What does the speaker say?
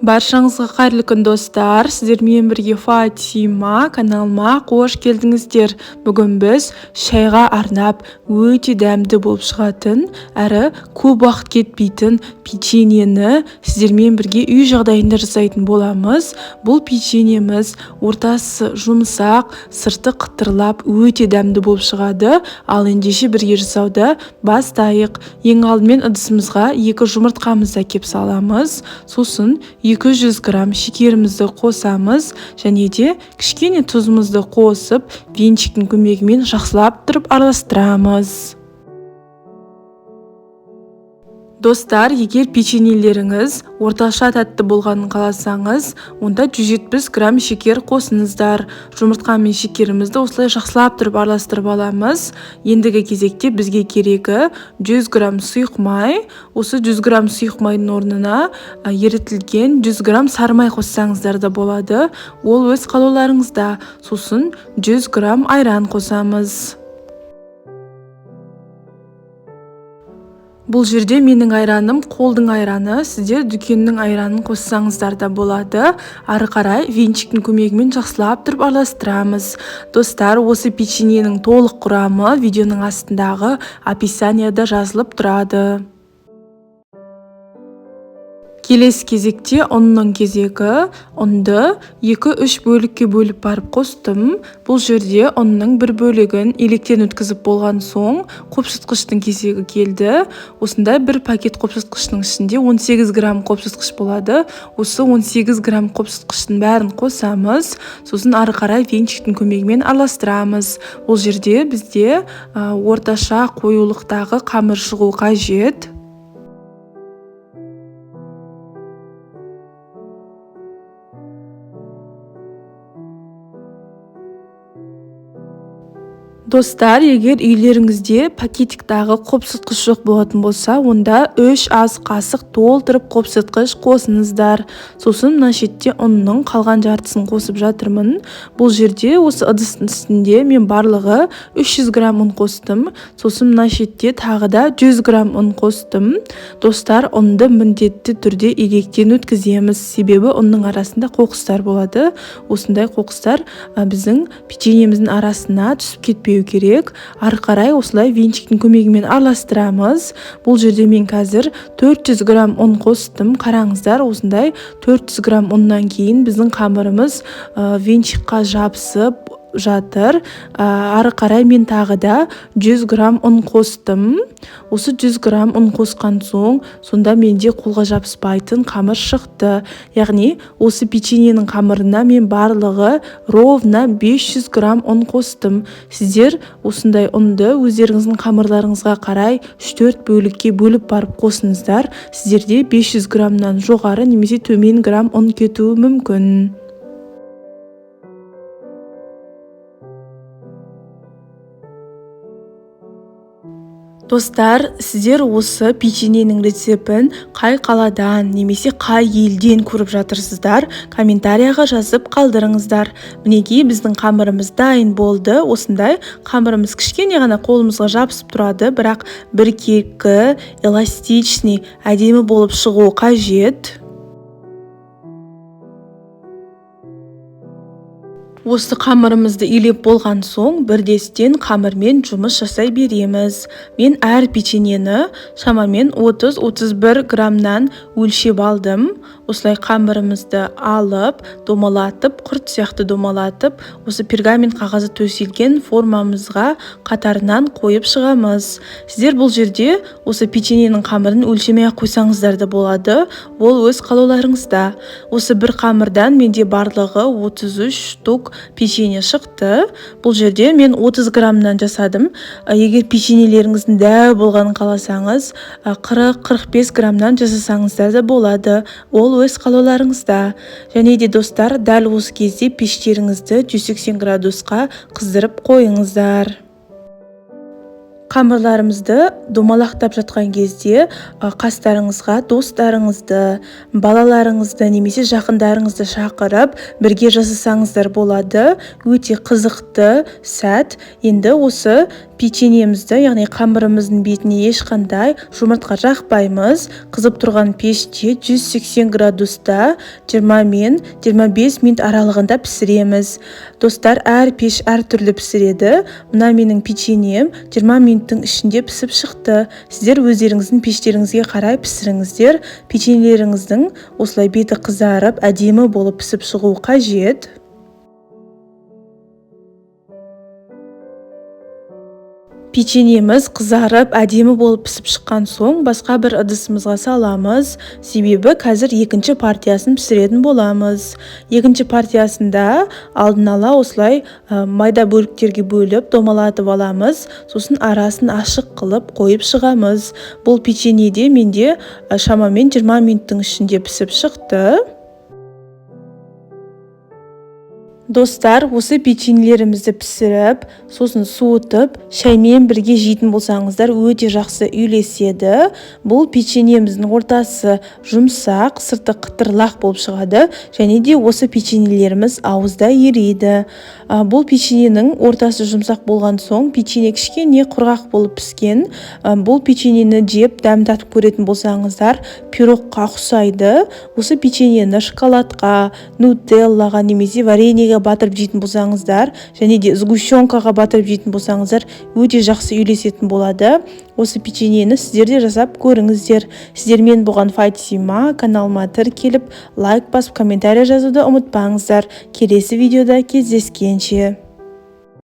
Баршаңызға қайырлы күн достар, сіздермен бірге Фатима каналыма қош келдіңіздер. Бүгін біз шайға арнап өте дәмді болып шығатын, әрі көп уақыт кетпейтін печеньені сіздермен бірге үй жағдайында жасайтын боламыз. Бұл печеньеміз ортасы жұмсақ, сырты қытырлап өте дәмді болып шығады. Ал ендеше бірге жасауды бастайық. Ең алдымен ыдысымызға 2 жұмыртқамызды әкеп саламыз. Сосын 200 грамм шекерімізді қосамыз және де кішкене тұзымызды қосып, венчиктің көмегімен жақсылап тұрып араластырамыз. Достар, егер печеньелеріңіз орташа тәтті болғанын қаласаңыз, онда 170 грамм шекер қосыңыздар. Жұмыртқа мен шекерімізді осылай жақсылап тұрып араластырып аламыз. Ендігі кезекте бізге керегі 100 грамм сұйық май. Осы 100 грамм сұйық майдың орнына ерітілген 100 грамм сары май қоссаңыздар да болады. Ол өз қалауларыңызда. Сосын 100 грамм айран қосамыз. Бұл жерде менің айраным қолдың айраны, сіздер дүкеннің айранын қоссаңыздар да болады. Ары қарай венчиктің көмегімен жақсылап тұрып араластырамыз. Достар, осы печеньенің толық құрамы видеоның астындағы описанияда жазылып тұрады. Келесі кезекте ұнның кезегі. Ұнды 2-3 бөлікке бөліп барып қостым. Бұл жерде ұнның бір бөлігін електен өткізіп болған соң қопсытқыштың кезегі келді. Осындай бір пакет қопсытқыштың ішінде 18 грамм қопсытқыш болады. Осы 18 грамм қопсытқыштың бәрін қосамыз. Сосын ары қарай венчиктің көмегімен араластырамыз. Бұл жерде бізде орташа қоюлықтағы қамыр шығу қажет. Достар, егер үйлеріңізде пакетиктағы қопсытқыш жоқ болатын болса, онда 3 ас қасық толтырып қопсытқыш қосыңыздар. Сосын мына шетте ұнның қалған жартысын қосып жатырмын. Бұл жерде осы ыдыстың үстінде мен барлығы 300 грамм ұн қостым. Сосын мына шетте тағы да 100 грамм ұн қостым. Достар, ұнды міндетті түрде електен өткіземіз. Себебі ұнның арасында қоқыстар болады. Осындай қоқыстар біздің печеньеміздің арасына түсіп кетпеу керек. Ары қарай осылай венчиктің көмегімен араластырамыз. Бұл жерде мен қазір 400 грамм ұн қостым. Қараңыздар, осындай 400 грамм ұннан кейін біздің қамырымыз венчикқа жабысып жатыр. Ары қарай мен тағы да 100 грамм ұн қостым. Осы 100 грамм ұн қосқан соң, сонда менде қолға жабыспайтын қамыр шықты. Яғни осы печеньенің қамырына мен барлығы ровно 500 грамм ұн қостым. Сіздер осындай ұнды өздеріңіздің қамырларыңызға қарай 3-4 бөлікке бөліп барып қосыңыздар. Сіздерде 500 граммнан жоғары немесе төмен грамм ұн кетуі мүмкін. Достар, сіздер осы печеньенің рецептін қай қаладан немесе қай елден көріп жатырсыздар, комментарияға жазып қалдырыңыздар. Мінекей біздің қамырымыз дайын болды. Осындай қамырымыз кішкене ғана қолымызға жабысып тұрады, бірақ біркелкі, эластичный, әдемі болып шығуы қажет. Осы қамырымызды илеп болған соң, бірдестен қамырмен жұмыс жасай береміз. Мен әр печеньені шамамен 30-31 граммнан өлшеп алдым. Осылай қамырымызды алып, домалатып, құрт сияқты домалатып, осы пергамент қағазы төселген формамызға қатарынан қойып шығамыз. Сіздер бұл жерде осы печеньенің қамырын өлшемей қойсаңыздар да болады. Ол өз қалауларыңызда. Осы бір қамырдан менде барлығы 33 штук печенье шықты. Бұл жерде мен 30 граммнан жасадым. Егер печеньелеріңіздің дәу болғанын қаласаңыз, 40-45 граммнан жасасаңыздар да болады. Ол өз қалауларыңызда. Және де достар, дәл осы кезде пештеріңізді 180 градусқа қыздырып қойыңыздар. Қамырларымызды домалақтап жатқан кезде қастарыңызға достарыңызды, балаларыңызды немесе жақындарыңызды шақырып бірге жасасаңыздар болады. Өте қызықты сәт. Енді осы Печеньемізді, яғни қамырымыздың бетіне ешқандай жұмыртқа жақпаймыз. Қызып тұрған пеште 180 градуста 20 мен 25 минут аралығында пісіреміз. Достар, әр пеш әр түрлі пісіреді. Мына менің печеньем 20 минуттың ішінде пісіп шықты. Сіздер өздеріңіздің пештеріңізге қарай пісіріңіздер. Печеньелеріңіздің осылай беті қызарып, әдемі болып пісіп шығуы қажет. Печеньеміз қызарып, әдемі болып пісіп шыққан соң, басқа бір ыдысымызға саламыз. Себебі қазір екінші партиясын пісіретін боламыз. Екінші партиясында алдын ала осылай майда бөліктерге бөліп, домалатып аламыз. Сосын арасын ашық қылып қойып шығамыз. Бұл печеньеде менде шамамен 20 минуттың ішінде пісіп шықты. Достар, осы печеньелерімізді пісіріп, сосын суытып, шаймен бірге жейтін болсаңыздар өте жақсы үйлеседі. Бұл печеньеміздің ортасы жұмсақ, сырты қытырлақ болып шығады, және де осы печеньелеріміз ауызда ериді. Бұл печеньенің ортасы жұмсақ болған соң, печенье кішкене құрғақ болып піскен. Бұл печеньені жеп дәм татып көретін болсаңыздар, пирогқа ұқсайды. Осы печеньені шоколадқа, нутеллаға немесе вареньеге батырып жейтін болсаңыздар, және де сгущенкаға батырып жейтін болсаңыздар, өте жақсы үйлесетін болады. Осы печеньені сіздер де жасап көріңіздер. Сіздермен болған Фатима, каналыма тіркеліп, лайк басып, комментарий жазуды ұмытпаңыздар. Келесі видеода кездескенше.